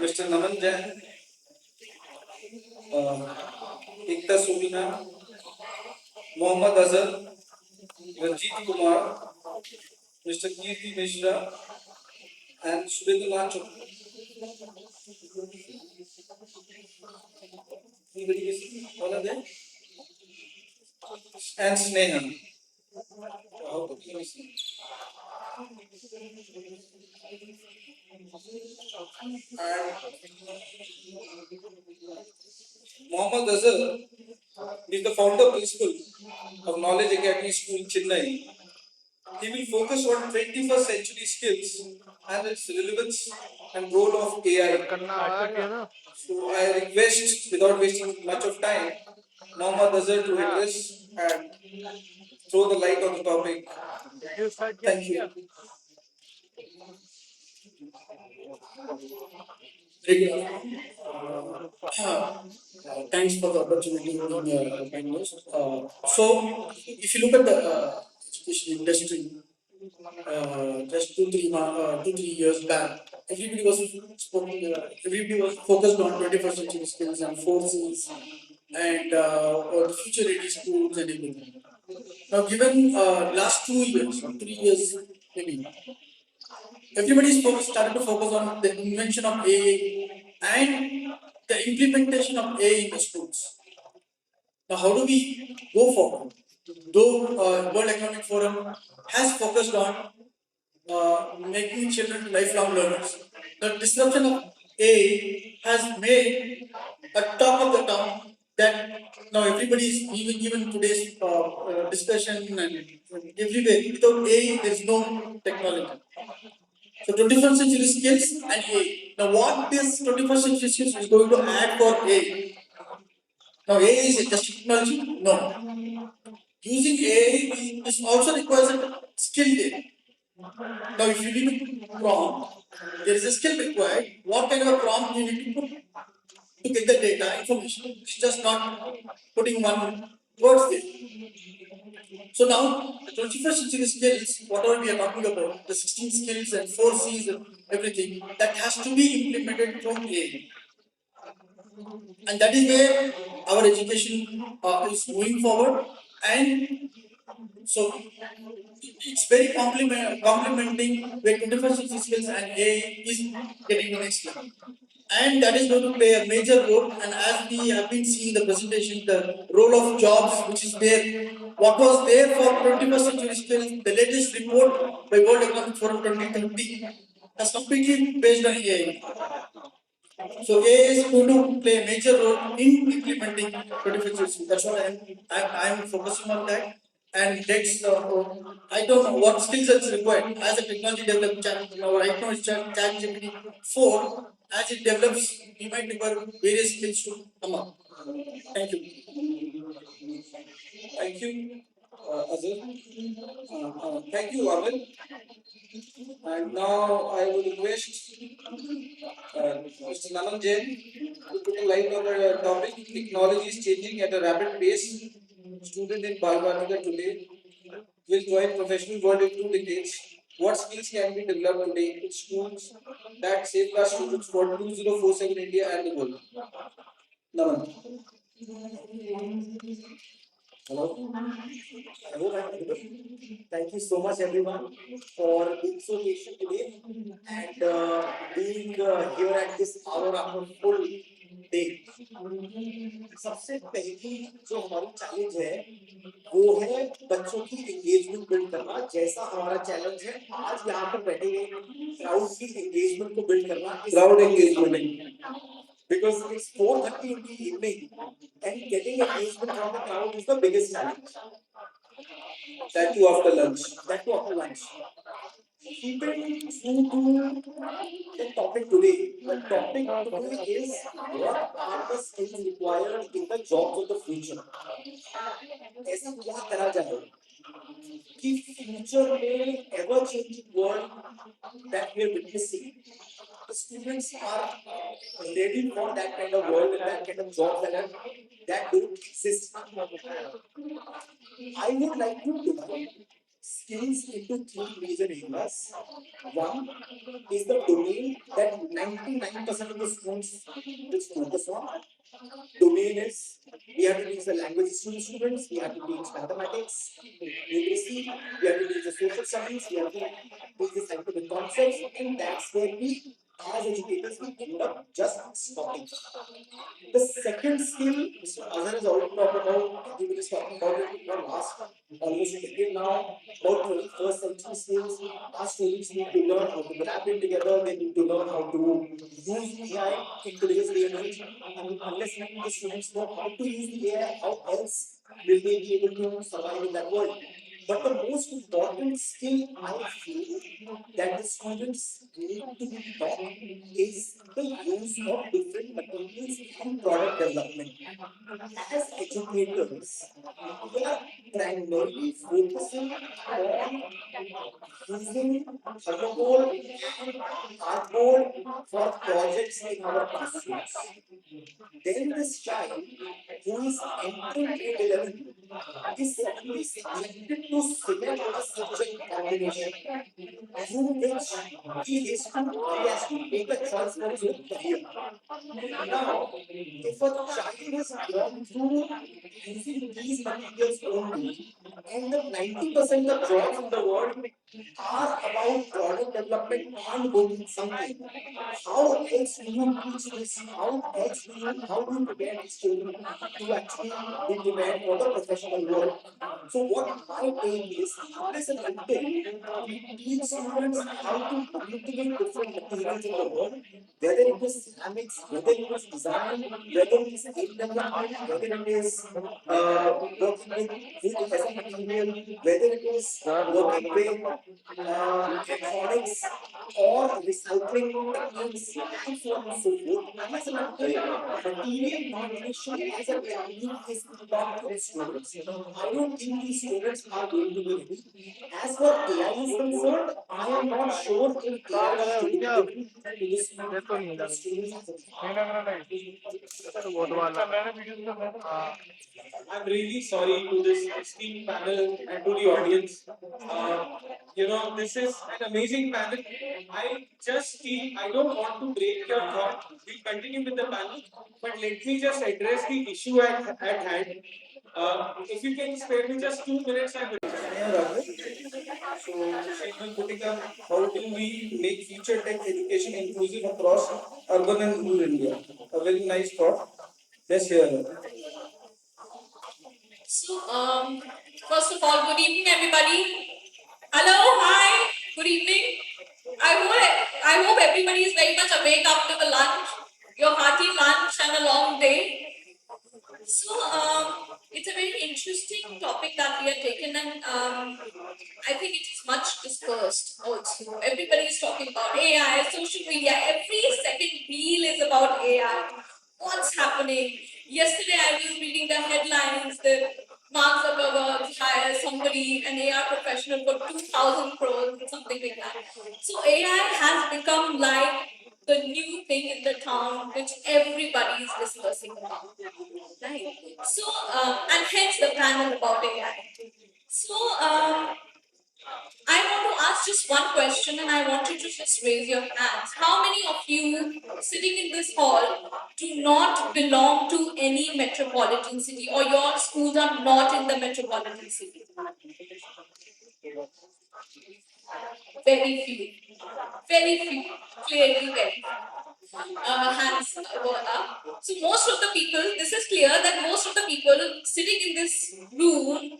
Mr. Naman Jain, Ekta Soni, Mohammed Azhar, Ranjeet Kumar, Mr. Kirti Mishra, and Subirendra. Anybody is all of them? And Sneha. How could you see? And Mohammed Azhar is the founder principal of Knowledge Academy School, Chennai. He will focus on 21st century skills and its relevance and role of AI. So I request, without wasting much of time, Mohammed Azhar to address and throw the light on the topic. Thank you. Thanks for the opportunity being panelist. If you look at the education industry, just 2 3 years back, everybody was focused on 21st century skills and forces and or the future ready schools and everything. Now, given last 2 years or 3 years, maybe everybody's started to focus on the invention of AI and the implementation of AI in the schools. Now, how do we go forward? Though World Economic Forum has focused on making children lifelong learners, the disruption of AI has made a talk of the town that now everybody is even today's discussion and everywhere. Without AI, there is no technology. So 21st century skills and AI. Now what this 21st century skills is going to add for AI? Now AI is just technology? No. Using AI is also requires a skill there. Now if you need a prompt, there is a skill required. What kind of a prompt you need to put to get the data information? It's just not putting one words there. So now the 21st century skills, whatever we are talking about, the 16 skills and 4 C's and everything, that has to be implemented from AI. And that is where our education is moving forward. And so it's very complementing where 21st century skills and AI is getting to next level. And that is going to play a major role. And as we have been seeing the presentation, the role of jobs, which is there, what was there for 21st century skills, the latest report by World Economic Forum 2030 has completely based on AI. So AI is going to play a major role in implementing 21st century. That's what I'm focusing on that. And next, I don't know what skills are required as a technology develops. Right now, it's ChatGPT 4. As it develops, we might require various skills to come up. Thank you. Thank you, Azhar. Thank you, Mohammed. And now I would request Mr. Naman Jain to put a light on the topic. Technology is changing at a rapid pace. Student in Balganga today will join professional world in 2 decades. What skills can be developed today in schools that safeguard students for 2047 India and the world? Naman. Hello. I hope I'm audible. Thank you so much, everyone, for being so patient today and being here at this hour after full day. सबसे पहली जो हमारी challenge है वो है बच्चों की engagement build करना जैसा हमारा चैलेंज है आज यहाँ पर बैठे हुए क्राउड की एंगेजमेंट को बिल्ड करना crowd engagement because it's 4:30 in the evening and getting engagement from the crowd is the biggest challenge. That too after lunch. That too after lunch. Keeping true to the topic today. The topic today is what are the skills required in the jobs of the future. ऐसा क्या करा जाए कि future में ever changing world that we are witnessing, the students are ready for that kind of world and that kind of job that don't exist. I would like to divide skills into three major areas. One is the domain that 99% of the students will focus on. Domain is we have to teach the languages to the students, we have to teach mathematics, numeracy, we have to teach the social studies, we have to teach the scientific concepts, and that's where we, as educators, we end up just stopping. The second skill, Mr. Azhar has already talked about, everybody is talking about it for last almost a decade now, about 21st century skills. Our students need to learn how to wrap it together, they need to learn how to use AI in today's day and age. I mean, unless the students know how to use the AI, how else will they be able to survive in that world? But the most important skill I feel that the students need to be taught is the use of different materials and product development. As educators, we are primarily focusing on using thermocol and cardboard for projects in our classrooms. Then this child who is entering grade 11 is suddenly subjected to cement as subject combination through which he has to make a choice for his own career. Now, if a child has gone through using these materials only, and the 90% of jobs in the world are about product development and building something, how else do you teach this? How do you prepare these children to actually be prepared for the professional world? So what my take is, unless and until we teach students how to cultivate different materials in the world, whether it is ceramics, whether it is design, whether it is game development, whether it is working with wood as a material, whether it is working with electronics or recycling techniques, and so on and so forth. Unless and until material innovation as a technique is taught to the students, I don't think these students are going to be ready. As for AI is concerned, I am not sure if AI is dedicated to this to the students as I'm really sorry to this esteemed panel and to the audience. Uh, this is an amazing panel. I just feel I don't want to break your thought. We'll continue with the panel, but let me just address the issue at hand. If you can spare me just 2 minutes, I will. So she's been putting up how do we make future tech education inclusive across urban and rural India. A very nice thought. Let's hear her. So, first of all, good evening, everybody. Hello, hi, good evening. I hope everybody is very much awake after the lunch, your hearty lunch and a long day. So, it's a very interesting topic that we have taken, and I think it is much discussed also. Everybody is talking about AI, social media. Every second reel is about AI. What's happening? Yesterday, I was reading the headlines that Mark Zuckerberg hires somebody, an AI professional, for 2,000 crores or something like that. So, AI has become like the new thing in the town which everybody is discussing about. Right. So, and hence the panel about AI. So, I want to ask just one question and I want you to just raise your hands. How many of you sitting in this hall do not belong to any metropolitan city or your schools are not in the metropolitan city? Very few. Very few. Clearly very few. Hands were up. So most of the people, this is clear that most of the people sitting in this room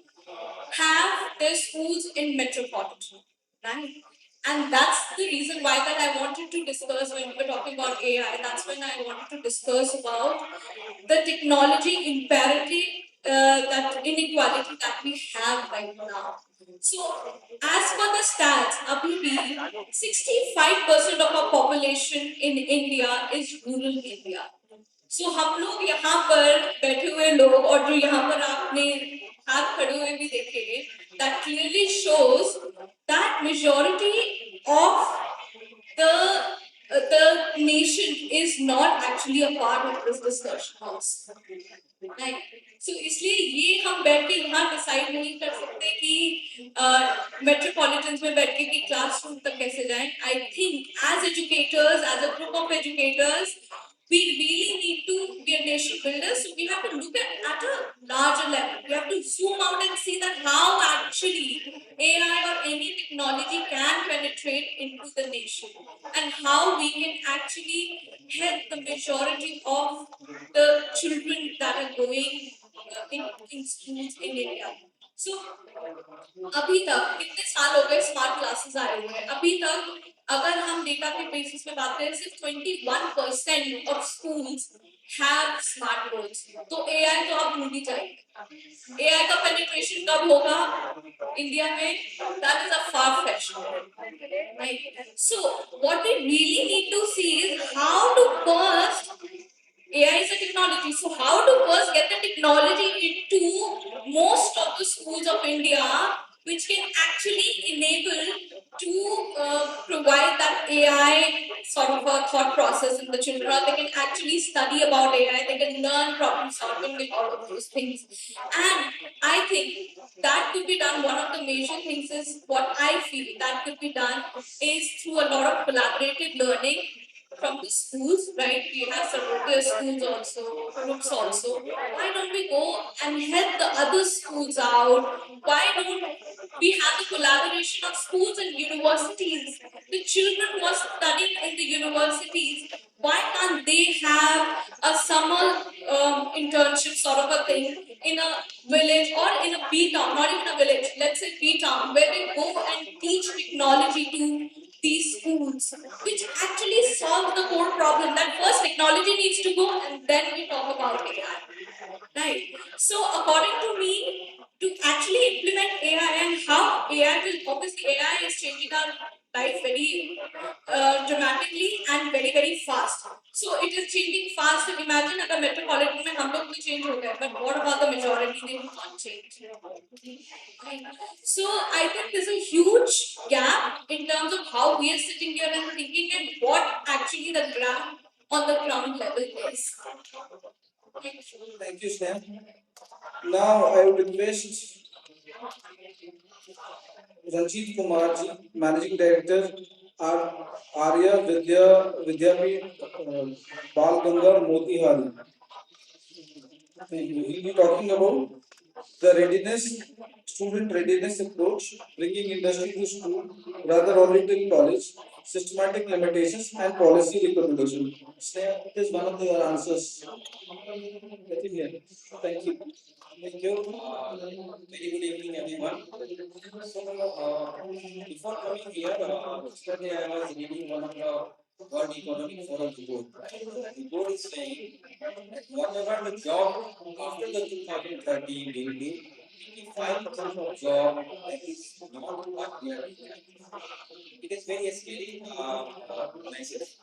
have their schools in metropolitan, right? And that's the reason why that I wanted to discuss when we were talking about AI. That's when I wanted to discuss about the technology imperative, that inequality that we have right now. So, as per the stats, Abhi, 65% of our population in India is rural India. सो हम लोग यहाँ पर बैठे हुए लोग और जो यहाँ पर आपने हाथ खड़े हुए भी देखे that clearly shows that majority of the the nation is not actually a part of this discussion also. Right. So इसलिए ये हम बैठ के यहाँ डिसाइड नहीं कर सकते कि मेट्रोपॉलिटन्स में बैठ के कि क्लासरूम तक कैसे जाएं. I think as educators, as a group of educators, we really need to be a nation builder. So we have to look at a larger level. We have to zoom out and see that how actually AI or any technology can penetrate into the nation and how we can actually help the majority of the children that are going in schools in India. So अभी तक कितने साल हो गए smart classes आए हुए हैं. अभी तक अगर हम डेटा के बेसिस पे बात करें सिर्फ 21% of schools have smart boards. तो एआई तो आप भूल ही जाइए. एआई का पेनिट्रेशन कब होगा इंडिया में? That is a far fetched. Right. So what we really need to see is how to first AI is a technology. So how to first get the technology into most of the schools of India, which can actually enable to provide that AI sort of a thought process in the children, or they can actually study about AI, they can learn problem solving with all of those things. And I think that could be done. One of the major things is what I feel that could be done is through a lot of collaborative learning from the schools, right? We have some schools also, groups also. Why don't we go and help the other schools out? Why don't we have the collaboration of schools and universities? The children who are studying in the universities, why can't they have a summer internship sort of a thing in a village or in a B town, not even a village, let's say B town, where they go and teach technology to these schools, which actually solve the core problem that first technology needs to go and then we talk about AI. Right. So according to me, to actually implement AI and how AI will, obviously AI is changing our life very dramatically and very fast. So it is changing fast. Imagine अगर metropolitan में हम लोग भी change हो गए, but what about the majority? They will not change. So I think there's a huge gap in terms of how we are sitting here and thinking and what actually the ground on the ground level is. Thank you, Sneha. Now I would request Ranjeet Kumar ji, Managing Director, Arya Vidyapith, Balganga, Motihari. He'll be talking about the readiness, student readiness approach, bringing industry to school, rather only till college, systematic limitations, and policy recommendation. Sneha, it is one of the answers. Let him hear. Thank you. Thank you. Very good evening, everyone. So, before coming here, yesterday I was reading one of the World Economic Forum report. The report is saying that whatever the job after the 2030 will be, 85% of job that is not what we are doing right now. It is very scary analysis.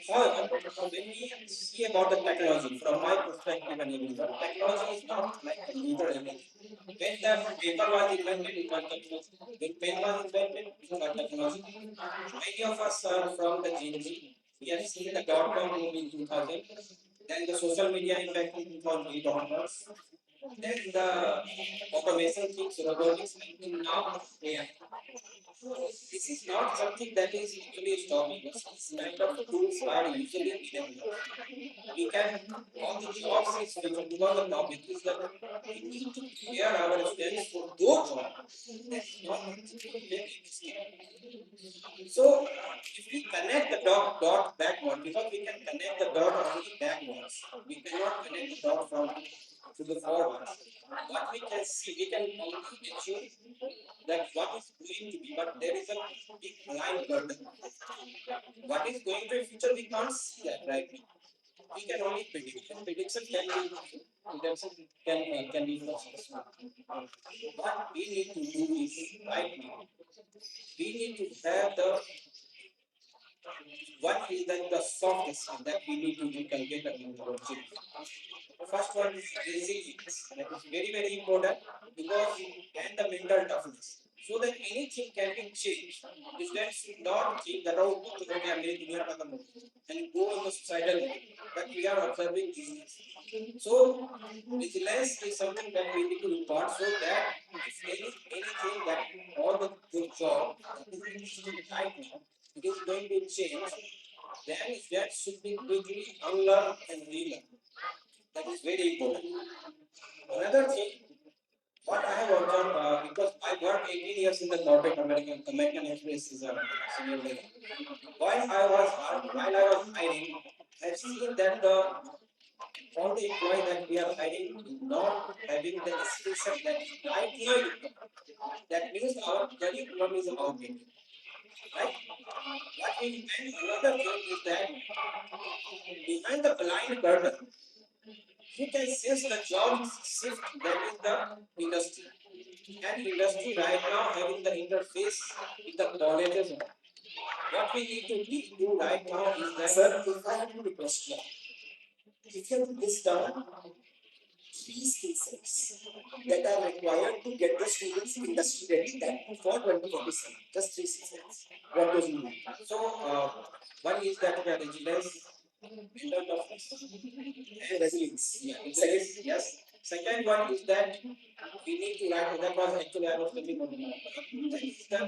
However, when we see about the technology, from my perspective and everyone, technology is not like a leader everything. When the paper was invented, it was technology. When pen was invented, it was technology. Many of us are from the Gen Z. We have seen the dot-com boom in 2000, then the social media impact in 2008 onwards, then the automation things, robotics, and now AI. This is not something that is actually stopping us. These kind of tools are usually enablers. We can, all the jobs is future because the topic is that we need to prepare our students for those jobs. That's not very risky. So if we connect the dot backward, because we can connect the dot only backwards, we cannot connect the dot from to the forwards. What we can see, we can only ensure that what is going to be, but there is a big blind curtain. What is going to be future, we can't see that right now. We can only predict. And prediction can be processed. What we need to do is right now. We need to have the what is then the soft skill that we need to inculcate among our children. First one is resilience. That is very important because and the mental toughness. so that anything can be changed. Students should not think that, oh, we are late, we are not the and go on the societal that we are observing these things. So vigilance is something that we need to report so that if anything that all the good job that is existing right now, it is going to change, then that should be quickly unlearned and relearned. That is very important. Another thing, what I have observed, because I worked 18 years in the corporate American Express is a senior level. While I was hiring, I've seen that the all the employee that we are hiring not having the skill set that is right now. That means our curriculum is outdated, right? What we and another thing is that behind the blind curtain, you can sense the job shift that is the industry. And industry right now having the interface with the colleges. What we need to do right now is that, Sir, if I have to request you, if you have to list down three skill sets that are required to get the students industry ready that for 2027, just three skill sets. What those will be? so one is that the resilience in terms of Resilience. yeah, resilience, yes. Second one is that we need to write, that was actually I was telling on that is the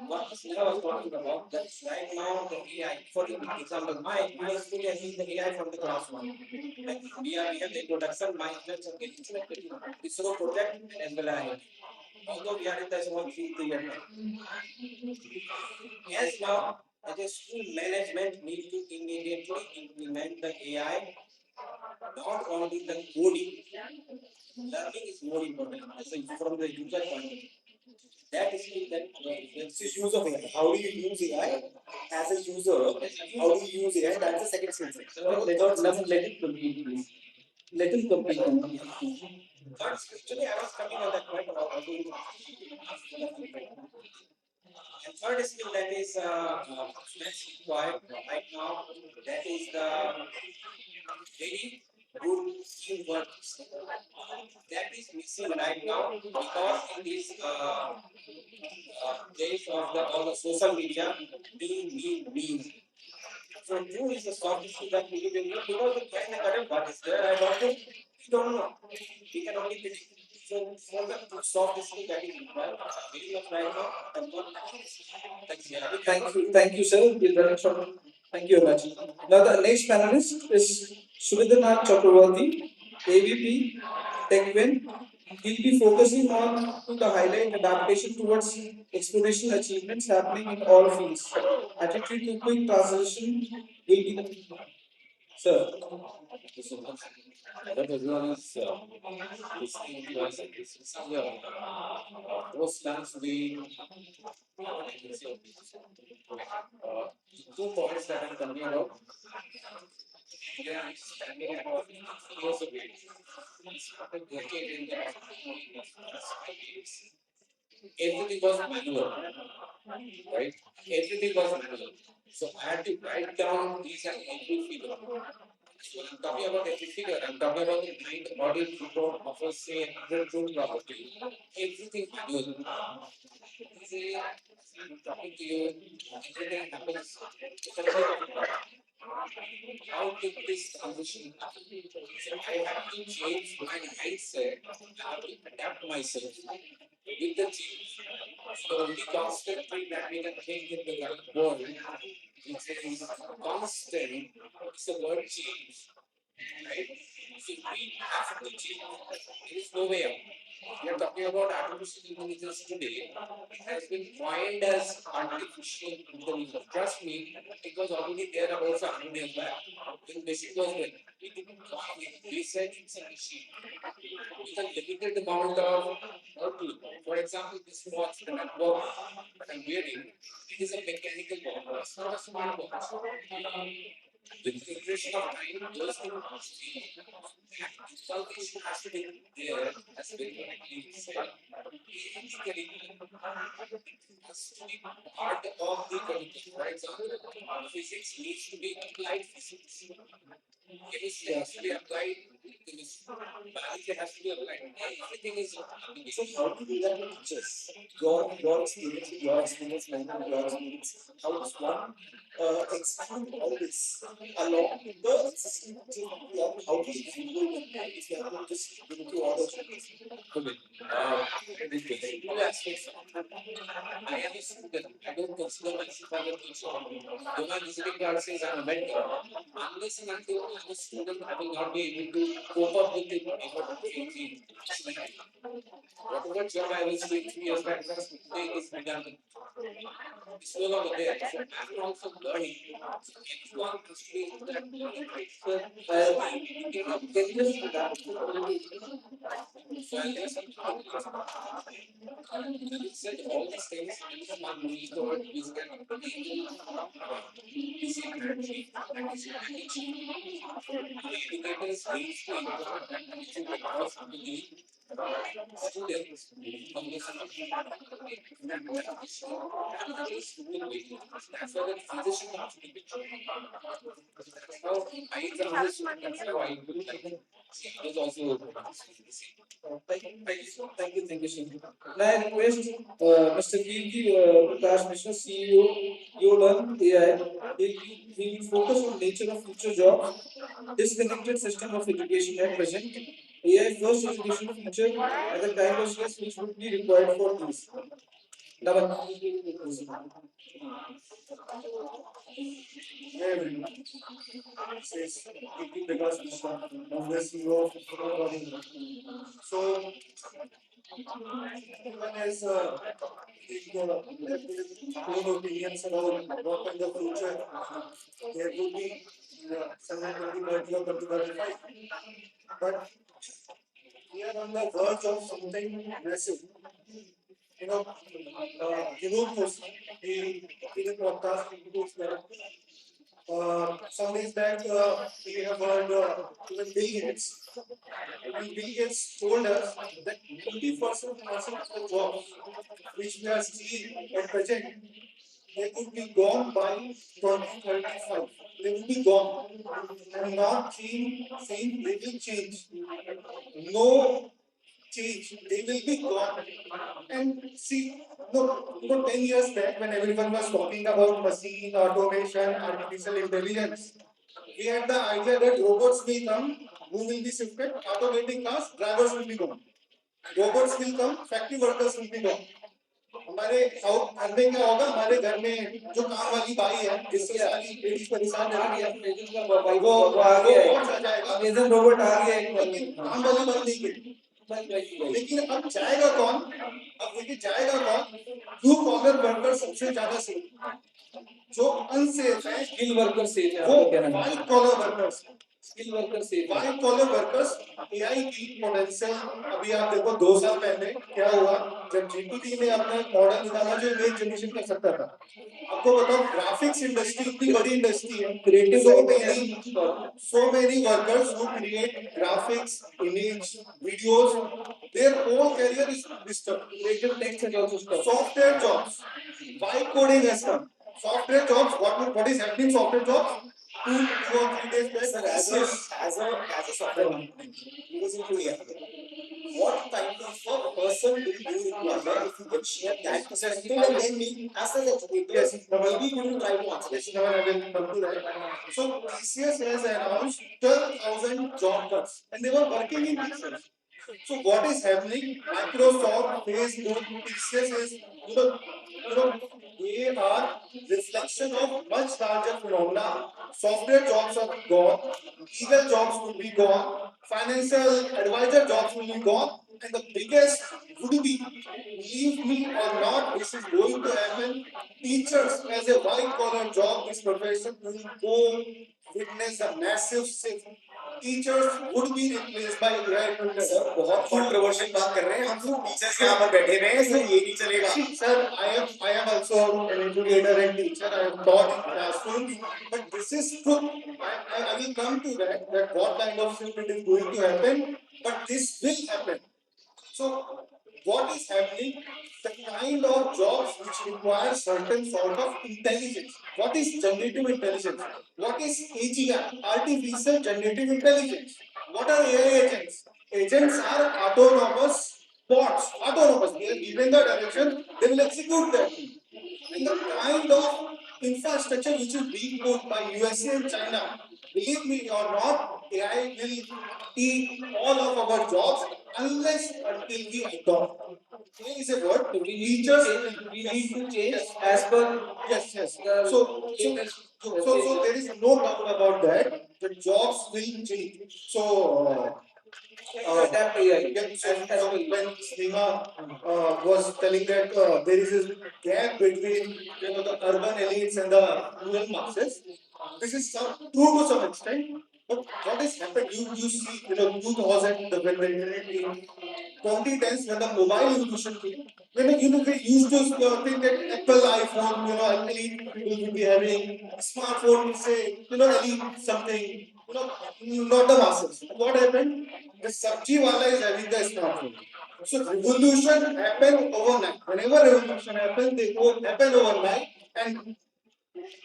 what Sneha was talking about, that right now the AI, for example, my experience is the AI from the class one. Like we have the introduction, my students are getting selected in ISRO project and as well as IIT. Although we are in the small 3 year time. Yes, now the school management need to immediately implement the AI, not only the coding. Learning is more important as from the user point of view. That is that It's the use of AI. How do you use AI as a user? How do you use AI? That's the second skill set. Let it complete, please. Let him complete. third actually I was coming on that point about how to and third skill that is that's required right now, that is the very good teamwork skill. That is missing right now because in this days of the all the social media, me. So two is the soft skill that we will need because the behind the curtain what is there I don't think we don't know. We can only predict. So for the two soft skill that is required very much right now and one Thank you, sir. We'll run it short. Thank you very much. Now the next panelist is Subirendra Chakravorty, AVP, Techvein. He'll be focusing on to the highlight adaptation towards exponential achievements happening in all fields. Attitude to quick transition will be the sir. Thank you so much. I hope everyone is listening to us and this is post lunch we two points that I'm talking about. India is standing at 50 years of age. We started working in the last 5 years. Everything was manual, right? Everything was manual. So I had to write down these at every figure. So I'm talking about every figure. I'm talking about the kind audit report of a say 100 room property. Everything manual. Say I'm talking to you, everything happens with a click of a button. How did this transition happen? So I have to change my mindset. I have to adapt myself with the change. So the only constant thing that we can think in the world, which is constant, is the word change. Right? So we have to change. There is no way out. We are talking about artificial intelligence today. It has been coined as artificial intelligence. Trust me, it was already there about 100 years back. When basic was there, we didn't coin it. We said it's a machine with a limited amount of output. For example, this watch that I'm wearing, it is a mechanical watch. It's not a smart watch. With the iteration of time, those things must change. That insultation has to be there, as very correctly said. In the curriculum, it has to be part of the curriculum. For example, physics needs to be applied physics. Chemistry has to be applied balance there has to be a right. Everything is So how do you do that with teachers? Your experience with your experience, mentoring your experience, how does one execute all this along with the existing teachers that we have? How do you handle them if you have to just go through all those things? Okay. The two aspects. I am a student. I don't consider myself as a teacher. Though my visiting card says I'm a mentor, unless and until I'm a student, I will not be able to cope up with it changing slightly. Whatever job I was doing 3 years back, today is redundant. It's no longer there. So I'm also learning. Everyone has to be that picking up careers for that. So I guess having said all these things, one method is that enable easy graduate that is managed. Educators needs to implement that managing because to the students from the student waiting. That's why the physician comes to the picture. That's how I example, that's how I would like it was also Thank you, Singh. Now I request Mr. Kirti Prakash Mishra, CEO, Yolearn.ai. He will focus on nature of future jobs, disconnected system of education at present, AI first education future, and the kind of skills which would be required for these. Naman. Hey everyone, this is Kirti Prakash Mishra, founder CEO of Robotics. So, everyone has left with own opinions about what kind of future there would be in 2030 or 2035. But we are on the verge of something massive. You know, Vinod Kosi, he did a podcast with some days back, we have heard even Bill Gates. Bill Gates told us that 90% of the jobs which we are seeing at present, they could be gone by 2035. They will be gone. I'm not saying they will change. No change. They will be gone. And see, no, 10 years back when everyone was talking about machine, automation, artificial intelligence, we had the idea that robots will come, who will be shifted, automating cars, drivers will be gone. Robots will come, factory workers will be gone. हमारे घर में क्या होगा हमारे घर में जो काम वाली बाई है जिससे सारी लेडीज परेशान रहती है वो रोबोट आ जाएगा अमेजन रोबोट आ गया लेकिन काम वाली बंद नहीं की लेकिन अब जाएगा कौन अब देखिए जाएगा कौन ब्लू कॉलर वर्कर सबसे ज्यादा से जो अनसेफ है स्किल वर्कर से वो white collar workers skill worker से व्हाइट कॉलर वर्कर्स एआई की पोटेंशियल अभी आप देखो 2 साल पहले क्या हुआ जब जीपीटी ने अपना मॉडल निकाला जो इमेज जनरेशन कर सकता था आपको बताओ ग्राफिक्स इंडस्ट्री इतनी बड़ी इंडस्ट्री है creative so many workers who create graphics image videos their whole career is disturbed creative text and also stuff. software jobs vibe coding has come software jobs what is happening software jobs 2 or 3 days back Sir, as a software company, because into AI, what kind of a person do you require if you can share that perspective and then we as an educator Yes, maybe we will try to answer yes, now I will come to that. So TCS has announced 12,000 job cuts and they were working in TCS. So what is happening? Microsoft, Facebook, TCS is they are reflection of much larger phenomena. Software jobs are gone, legal jobs will be gone, financial advisor jobs will be gone, and the biggest would be, believe me or not, this is going to happen. Teachers as a white collar job, this profession will go witness a massive shift. Teachers would be replaced by AI tutors. Sir बहुत controversial बात कर रहे हैं हम लोग teachers यहाँ पर बैठे हुए हैं सर ये नहीं चलेगा Sir, I am also an educator and teacher. I have taught in classrooms, but this is truth. I will come to that what kind of shift it is going to happen, but this will happen. So what is happening? The kind of jobs which require certain sort of intelligence. What is generative intelligence? What is AGI? Artificial generative intelligence. What are AI agents? Agents are autonomous bots. Autonomous. They are given the direction, they will execute that thing. And the kind of infrastructure which is being put by USA and China, believe me or not, AI will eat all of our jobs unless until we adopt. AI is a word. So we need Teachers, to change, we yes, need to change yes, as per yes, yes. the latest So there is no doubt about that. The jobs will change. So adapt AI yeah, as well. when Sneha was telling that there is a gap between the urban elites and the rural masses, this is true to some extent. But what has happened? You see, 2000 when the internet came, 2010s when the mobile evolution came, when we used to think that Apple iPhone, elite people will be having smartphone, will say, elite something, not the masses. What happened? The sabji wala is having the smartphone. So revolution happened overnight. Whenever revolution happened, they happen overnight, and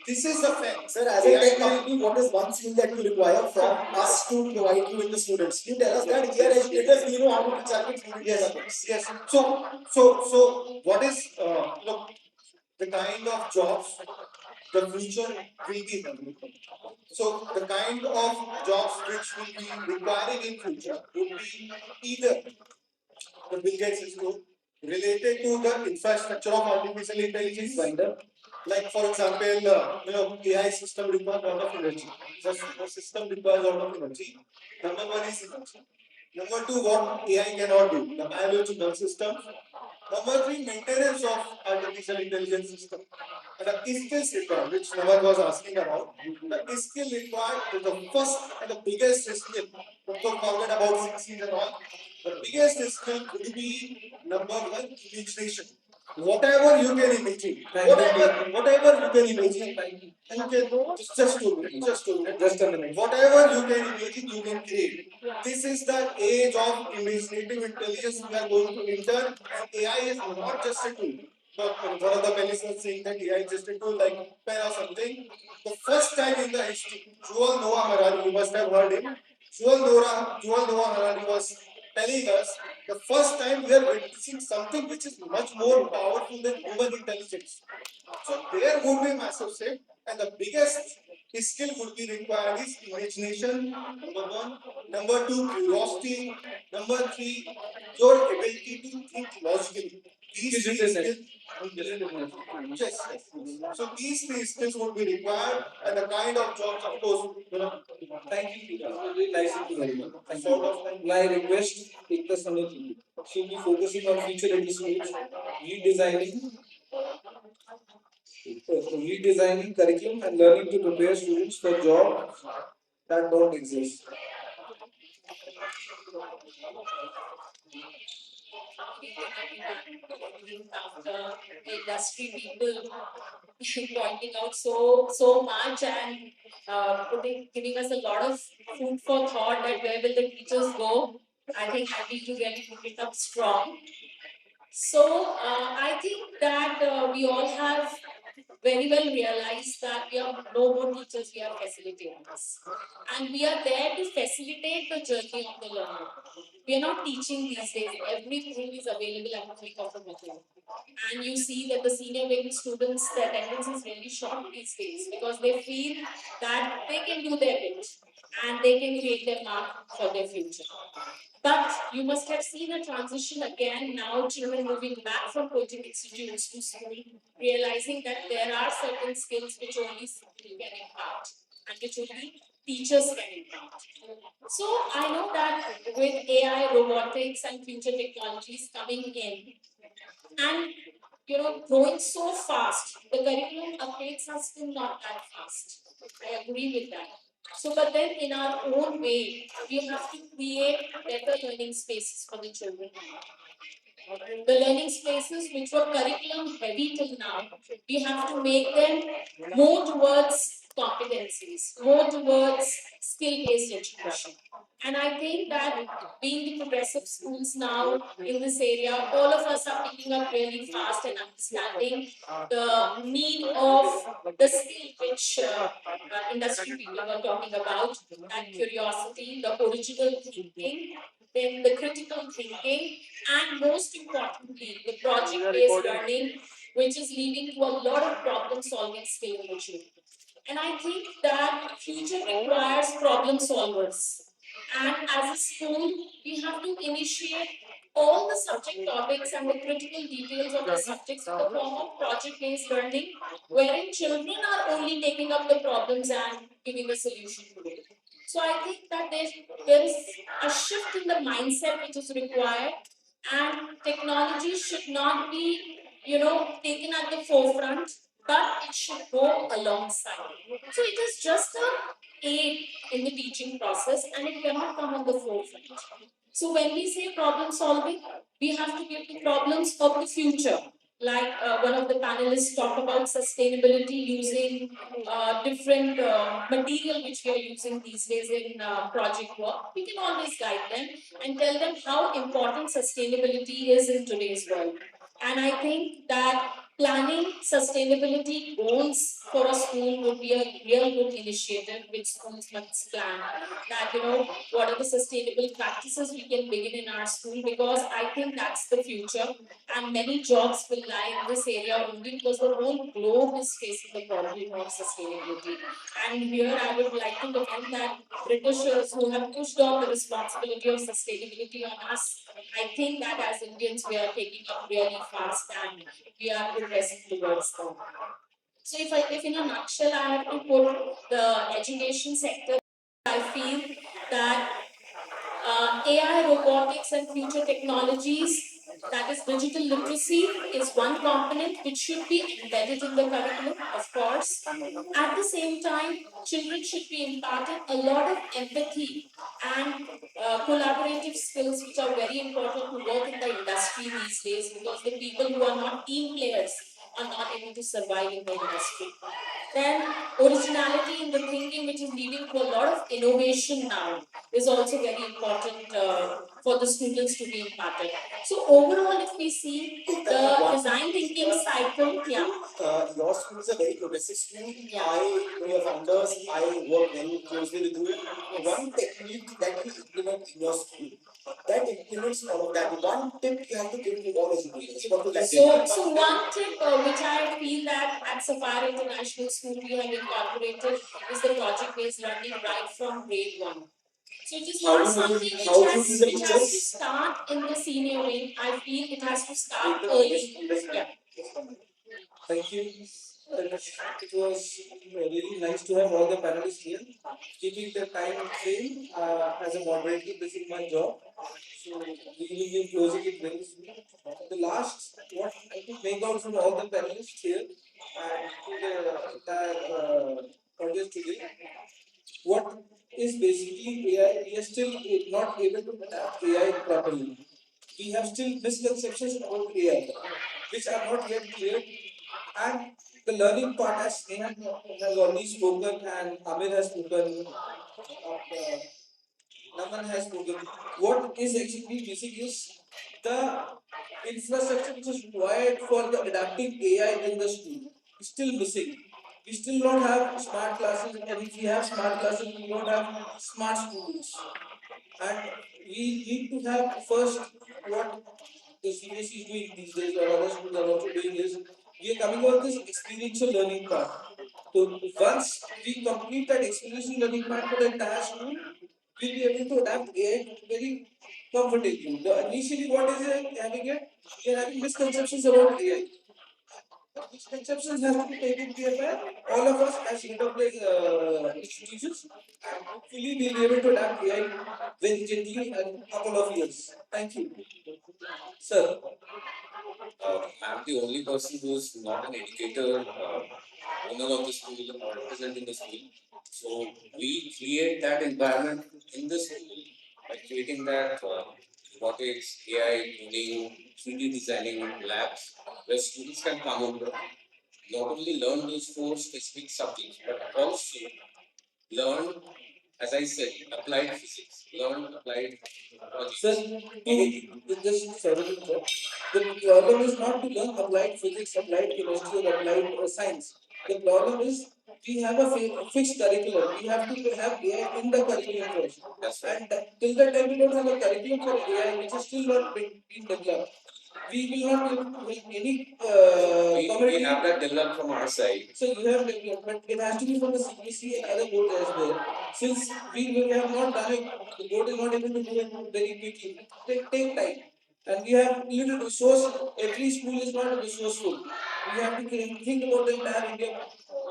this is the fact. Sir, as a tech company, what is one skill that you require from us to provide you with the students? You tell us that we are educators, we know how to teach our kids, we will teach Yes, our kids. yes. So what is the kind of jobs the future will be having? So the kind of jobs which will be requiring in future would be either the Bill Gates Institute related to the infrastructure of artificial intelligence vendor. Like for example, AI system requires a lot of energy. The system requires a lot of energy. Number one is energy. Number two, what AI cannot do, the biological systems. Number three, maintenance of artificial intelligence system. And the skills required, which Naval was asking about, the skill required is the first and the biggest skill. Don't forget about 16 and all. The biggest skill would be number one, imagination. Whatever you can imagine, whatever you can imagine, you can just 2 minutes, just a minute. Whatever you can imagine, you can create. This is the age of imaginative intelligence we are going to enter, and AI is not just a tool. One of the panelists was saying that AI is just a tool like pen or something. The first time in the history, Yuval Noah Harari, you must have heard him. Yuval Noah Harari was telling us the first time we are witnessing something which is much more powerful than human intelligence. So there would be massive shift, and the biggest skill would be required is imagination. Number one, number two, curiosity. Number three, your ability to think logically. These three skills. Yes, yes. So these three skills would be required, and the kind of jobs, of course, Thank you, Peter. Really nice to hear you. Thank sort you. of like My request, Ekta Soni, she'll be focusing on future ready schools, redesigning, redesigning curriculum and learning to prepare students for jobs that don't exist. After industry people pointing out so much and giving us a lot of food for thought that where will the teachers go. I think I need to really put it up strong. So I think that we all have very well realized that we are no more teachers, we are facilitators. And we are there to facilitate the journey of the learner. We are not teaching these days. Everything is available at the click of a button. And you see that the senior wing students, their attendance is really short these days because they feel that they can do their bit and they can create their mark for their future. But you must have seen a transition again now, children moving back from coaching institutes to school, realizing that there are certain skills which only school can impart and which only teachers can impart. So I know that with AI, robotics, and future technologies coming in, and growing so fast, the curriculum updates are still not that fast. I agree with that. So, but then in our own way, we have to create better learning spaces for the children. The learning spaces which were curriculum heavy till now, we have to make them more towards competencies, more towards skill based education. And I think that being the progressive schools now in this area, all of us are picking up really fast and understanding the need of the skill which industry people were talking about, that curiosity, the original thinking, then the critical thinking, and most importantly, the project-based learning, which is leading to a lot of problem-solving skill in the children. And I think that future requires problem solvers. And as a school, we have to initiate all the subject topics and the critical details of the subjects in the form of project-based learning, wherein children are only taking up the problems and giving a solution to it. So I think that there is a shift in the mindset which is required, and technology should not be, taken at the forefront, but it should go alongside. So it is just a aid in the teaching process, and it cannot come on the forefront. So when we say problem solving, we have to give the problems of the future. Like one of the panelists talked about sustainability using different material which we are using these days in project work. We can always guide them and tell them how important sustainability is in today's world. And I think that planning sustainability goals for a school would be a real good initiative which schools must plan. That, what are the sustainable practices we can begin in our school, because I think that's the future, and many jobs will lie in this area only because the whole globe is facing the problem of sustainability. And here I would like to commend that Britishers who have pushed on the responsibility of sustainability on us. I think that as Indians we are taking up really fast and we are progressing towards them. So if in a nutshell I have to put the education sector, I feel that AI, robotics, and future technologies, that is digital literacy, is one component which should be embedded in the curriculum, of course. At the same time, children should be imparted a lot of empathy and collaborative skills, which are very important to work in the industry these days, because the people who are not team players are not able to survive in the industry. Then originality in the thinking, which is leading to a lot of innovation now, is also very important for the students to be imparted. So overall, if we see the design thinking cycle, yeah. Your school is a very progressive school. Yeah. I know your founders. I work very closely with you. One technique that you implement in your school that implements all of that. One tip you have to give to all educators. What would that be? So one tip which I feel that at Sapphire International School we have incorporated is the project-based learning right from grade one. So it is not something which has to start in the senior wing. I feel it has to start early. Yeah. Thank you. It was really nice to have all the panelists here. Keeping the time frame as a moderator, this is my job. So we will be closing it very soon. The last, what I could make out from all the panelists here and to the entire audience today, what is basically AI, we are still not able to adapt AI properly. We have still misconceptions about AI, which are not yet clear. And the learning part, as Sneha has already spoken and Amir has spoken, Naman has spoken, what is actually missing is the infrastructure which is required for the adapting AI in the school. Is still missing. We still don't have smart classes, and if we have smart classes, we don't have smart students. And we need to have first what the CBSE is doing these days, or other schools are also doing, is we are coming out with this experiential learning part. So once we complete that experiential learning part for the entire school, we'll be able to adapt AI very comfortably. Initially, what is it having it? We are having misconceptions about AI. These conceptions have to be taken care by all of us as enterprise institutions, and hopefully we'll be able to adapt AI very gently in a couple of years. Thank you. Sir. I'm the only person who's not an educator, owner of the school, or representing the school. So we create that environment in the school by creating that robotics, AI, coding, 3D designing labs where students can come on board, not only learn those four specific subjects, but also learn as I said, applied physics, learn applied logic. Sir, just several the problem is not to learn applied physics, applied chemistry, or applied science. The problem is we have a fixed curriculum. We have to have AI in the curriculum first. That's right. And till the time we don't have a curriculum for AI, which is still not being developed, we will not be able to make any We have that developed from our side. So you have developed, but it has to be from the CBC and other boards as well. Since we have not done it, the board is not able to do it very quickly. Take time. And we have little resource. Every school is not resourceful. We have to think about the entire India.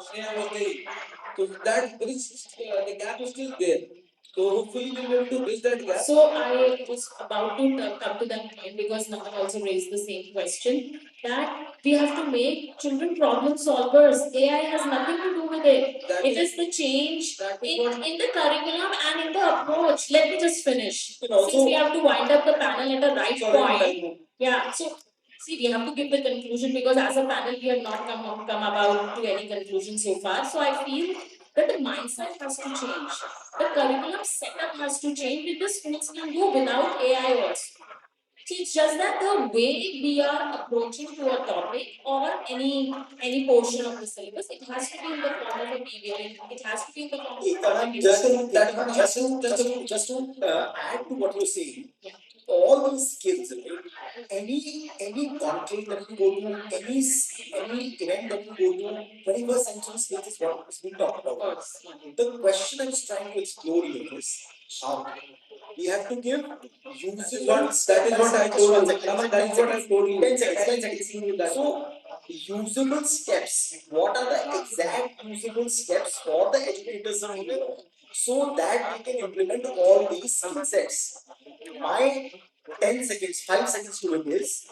Sneha was there. So that bridge, the gap is still there. So hopefully we'll be able to bridge that gap. So I was about to come to that point because Nath also raised the same question that we have to make children problem solvers. AI has nothing to do with it. It is the change in the curriculum and in the approach. Let me just finish. Since we have to wind up the panel at the right point. Yeah. So see, we have to give the conclusion because as a panel we have not come about to any conclusion so far. So I feel that the mindset has to change. The curriculum setup has to change with the schools can do without AI also. See, it's just that the way we are approaching to a topic or any portion of the syllabus, it has to be in the form of a PBL. It has to be in the form of Just to add to what you're saying, all these skills, right? Any country that you go to, any event that you go to, 21st century skills is what is being talked about. The question I was trying to explore here is how we have to give usable That is what I told you. Raman, That is what I told you. 10 seconds, 10 seconds. So, usable steps. What are the exact usable steps for the educators to know so that we can implement all these skill sets? My 10 seconds, 5 seconds to it is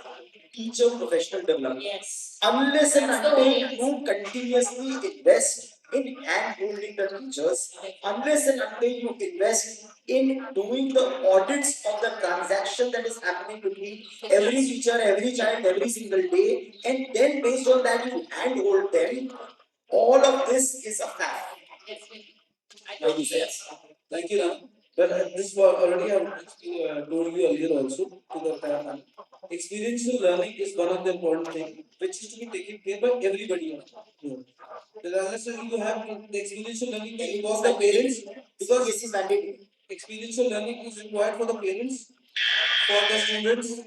teacher professional development. Yes. Unless and That's the until only you continuously invest in hand holding the teachers, unless and until you invest in doing the audits of the transaction that is happening between every teacher, every child, every single day, and then based on that you handhold them, all of this is a fact. Thank you, Ram. But this was already I told you earlier also to the panel. Experiential learning is one of the important things which is to be taken care by everybody. Unless you have the experiential learning that involves the parents, because this is mandatory. experiential learning is required for the parents, for the students,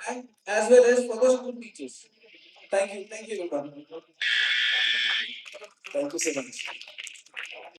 and as well as for the school teachers. Thank you, everyone. Thank you so much.